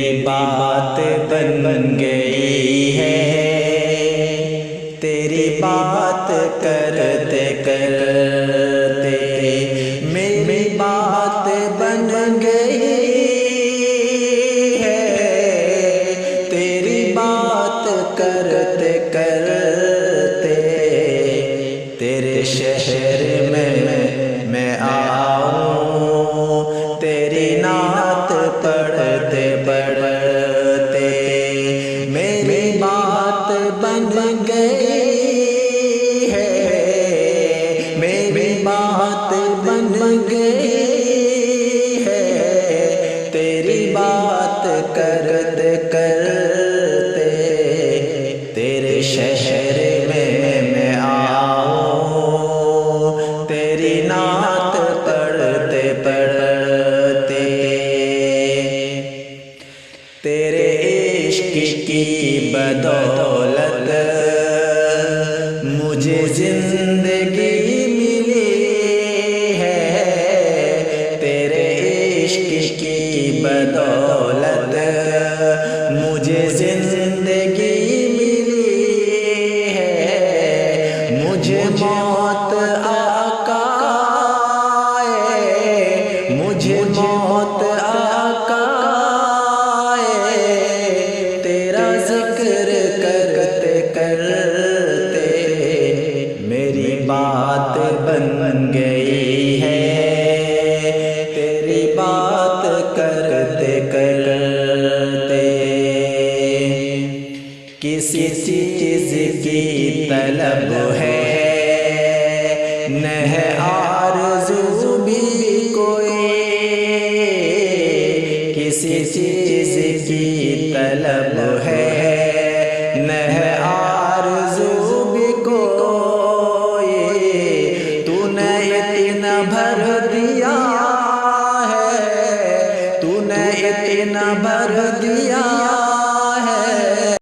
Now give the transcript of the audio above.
تیری بات بن گئی ہے، تیری بات کرتے کرتے میری بات بن گئی ہے، تیری بات کرتے کرتے تیرے شہر میں آؤں، تیری نعت پڑھتے پڑھتے میری بات بن گئی ہے، میری بات بن گئی ہے، تیری بات کرتے کرتے تیرے شہر میں آؤں، تیری نعت پڑھتے پڑھتے تیرے عشق کی بدولت مجھے زندگی ملی ہے، تیرے عشق کی بدولت مجھے زندگی ملی ہے، مجھے موت آقا مجھے موت آقا تیرا ذکر کرتے کرتے میری بات بن گئی ہے، تیری بات کرتے کرتے کسی چیز کی طلب ہے نہ ہے آرزو بھی کوئی، کسی چیز کی طلب ہے نہ ہے آرزو بھی کوئی، تو نے اتنا بھر دیا ہے، تو نے اتنا بھر دیا